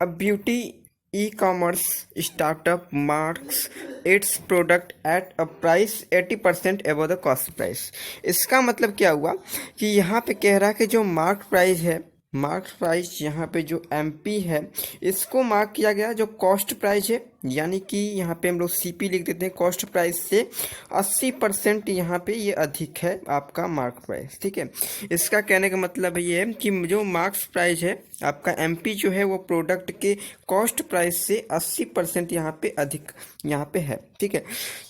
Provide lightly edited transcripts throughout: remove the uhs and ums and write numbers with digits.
A beauty e-commerce startup marks its product at a price 80% above the cost price। इसका मतलब क्या हुआ कि यहाँ पे कह रहा है कि जो मार्क प्राइस यहाँ पे जो एमपी है इसको मार्क किया गया जो कॉस्ट प्राइस है, यानी कि यहाँ पे हम लोग सीपी लिख देते हैं, कॉस्ट प्राइस से 80% यहाँ पे ये अधिक है आपका मार्क प्राइस। ठीक है, इसका कहने का मतलब ये है कि जो मार्क्स प्राइस है आपका एमपी जो है वो प्रोडक्ट के कॉस्ट प्राइस से 80% यहाँ पे अधिक यहाँ पे है। ठीक है,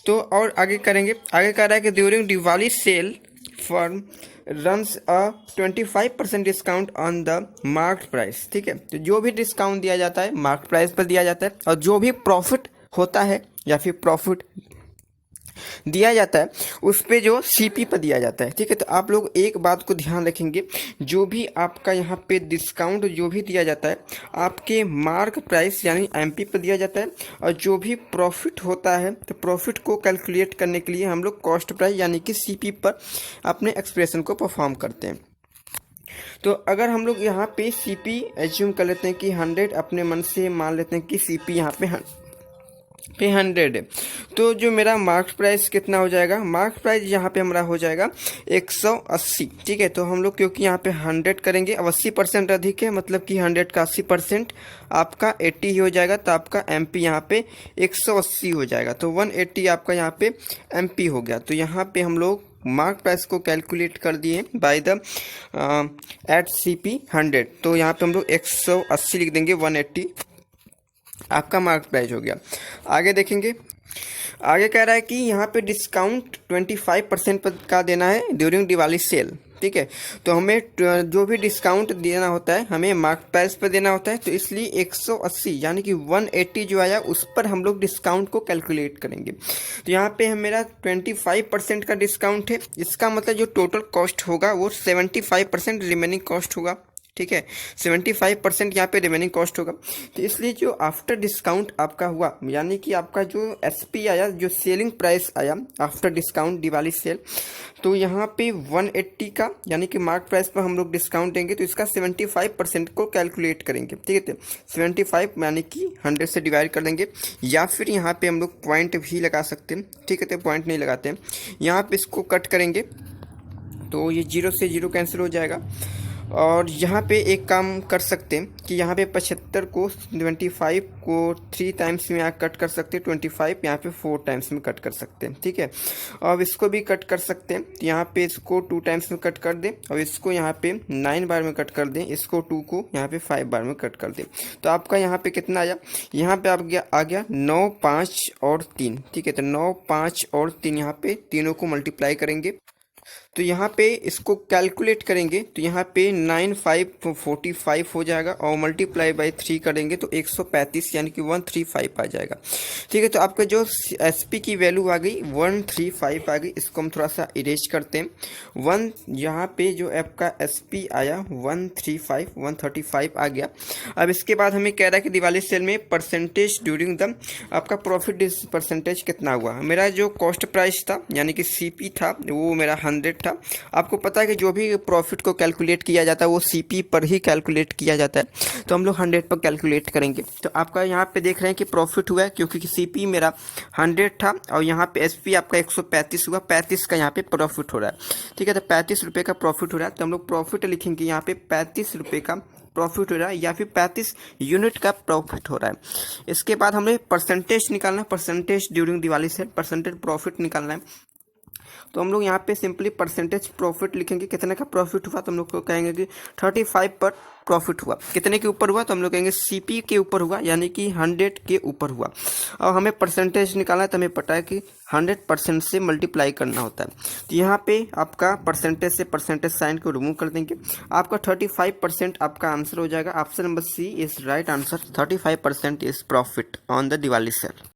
तो और आगे करेंगे, आगे कह रहा है कि during Diwali sale firm runs a 25% discount on the mark price. ठीक है, तो जो भी डिस्काउंट दिया जाता है मार्क प्राइस पर दिया जाता है और जो भी प्रॉफिट होता है या फिर प्रॉफिट दिया जाता है उस पे जो सीपी पर दिया जाता है। ठीक है, तो आप लोग एक बात को ध्यान रखेंगे, जो भी आपका यहाँ पे डिस्काउंट जो भी दिया जाता है आपके मार्क प्राइस यानी एमपी पर दिया जाता है, और जो भी प्रॉफिट होता है तो प्रॉफिट को कैलकुलेट करने के लिए हम लोग कॉस्ट प्राइस यानी कि सीपी पर अपने एक्सप्रेशन को परफॉर्म करते हैं। तो अगर हम लोग यहाँ पे सीपी एज्यूम कर लेते हैं कि 100, अपने मन से मान लेते हैं कि सीपी यहाँ पे 100 है, तो जो मेरा मार्क प्राइस कितना हो जाएगा, मार्क प्राइस यहाँ पे हमारा हो जाएगा 180। ठीक है, तो हम लोग क्योंकि यहाँ पे 100 करेंगे, अब 80% अधिक है मतलब कि 100 का 80% आपका 80 ही हो जाएगा, तो आपका एमपी यहाँ पे 180 हो जाएगा, तो 180 आपका यहाँ पे एमपी हो गया। तो यहाँ पे हम लोग मार्क प्राइस को कैलकुलेट कर दिए बाय द एट सीपी 100, तो यहाँ पे हम लोग 180 लिख देंगे, 180 आपका मार्क प्राइस हो गया। आगे देखेंगे, आगे कह रहा है कि यहाँ पे डिस्काउंट 25% का देना है ड्यूरिंग दिवाली सेल। ठीक है, तो हमें जो भी डिस्काउंट देना होता है हमें मार्क प्राइस पर देना होता है, तो इसलिए 180 यानी कि 180 जो आया उस पर हम लोग डिस्काउंट को कैलकुलेट करेंगे। तो यहाँ पे मेरा 25% का डिस्काउंट है, इसका मतलब जो टोटल कॉस्ट होगा वो 75% रिमेनिंग कॉस्ट होगा। ठीक है, 75% यहाँ पे रिमेनिंग कॉस्ट होगा, तो इसलिए जो आफ्टर डिस्काउंट आपका हुआ यानी कि आपका जो एसपी आया, जो सेलिंग प्राइस आया आफ्टर डिस्काउंट दिवाली सेल, तो यहाँ पे 180 का यानी कि मार्क प्राइस पर हम लोग डिस्काउंट देंगे, तो इसका 75% को कैलकुलेट करेंगे। ठीक है, 75 यानी कि 100 से डिवाइड कर देंगे, या फिर यहाँ पे हम लोग पॉइंट भी लगा सकते हैं। ठीक है, तो पॉइंट नहीं लगाते हैं, यहाँ पे इसको कट करेंगे तो ये 0 से 0 कैंसिल हो जाएगा। और यहाँ पे एक काम कर सकते हैं कि यहाँ पे 75 को 25 को 3 टाइम्स में यहाँ कट कर सकते हैं, 25 यहाँ पे 4 टाइम्स में कट कर सकते हैं। ठीक है, अब इसको भी कट कर सकते हैं, तो यहाँ पे इसको 2 टाइम्स में कट कर दें और इसको यहाँ पे 9 बार में कट कर दें, इसको 2 को यहाँ पे 5 बार में कट कर दें, तो आपका यहाँ पे कितना आया, यहाँ पे आप आ गया 9, 5 और 3। ठीक है, तो 9, 5 और 3 यहाँ पे तीनों को मल्टीप्लाई करेंगे, तो यहाँ पे इसको कैलकुलेट करेंगे तो यहाँ पे 9, 5 45 हो जाएगा, और मल्टीप्लाई बाई 3 करेंगे तो 135 यानी कि 135 आ जाएगा। ठीक है, तो आपका जो एसपी की वैल्यू आ गई 135 आ गई, इसको हम थोड़ा सा इरेज करते हैं। 1 यहाँ पे जो आपका एसपी आया 135 आ गया। अब इसके बाद हमें कह रहा है कि दिवाली सेल में परसेंटेज ड्यूरिंग द आपका प्रॉफिट परसेंटेज कितना हुआ। मेरा जो कॉस्ट प्राइस था यानी कि सीपी था वो मेरा 100 था। आपको पता है कि जो भी प्रॉफिट को कैलकुलेट किया जाता है वो सीपी पर ही कैलकुलेट किया जाता है, तो हम लोग 100 पर कैलकुलेट करेंगे। तो आपका यहाँ पे देख रहे हैं कि प्रॉफिट हुआ है क्योंकि सीपी मेरा 100 था और यहाँ पे एसपी आपका 135 हुआ, 35 का यहाँ पे प्रॉफिट हो रहा है। ठीक है, तो 35 रुपये का प्रॉफिट हो रहा है, तो हम लोग प्रॉफिट लिखेंगे यहाँ पे 35 रुपये का प्रॉफिट हो रहा है या फिर 35 यूनिट का प्रॉफिट हो रहा है। इसके बाद हमें परसेंटेज निकालना है, percentage during Diwali sale percentage profit निकालना है, तो हम लोग यहाँ पे सिंपली परसेंटेज प्रॉफिट लिखेंगे। कितने का प्रॉफिट हुआ तो हम लोग को कहेंगे कि 35 पर प्रॉफिट हुआ। कितने के ऊपर हुआ तो हम लोग कहेंगे सीपी के ऊपर हुआ यानी कि 100 के ऊपर हुआ। और हमें परसेंटेज निकालना है तो हमें पता है कि 100% से मल्टीप्लाई करना होता है, तो यहाँ पे आपका परसेंटेज से परसेंटेज साइन को रिमूव कर देंगे, आपका 35% आपका आंसर हो जाएगा। Option number C is right answer, 35% is profit on the Diwali cell.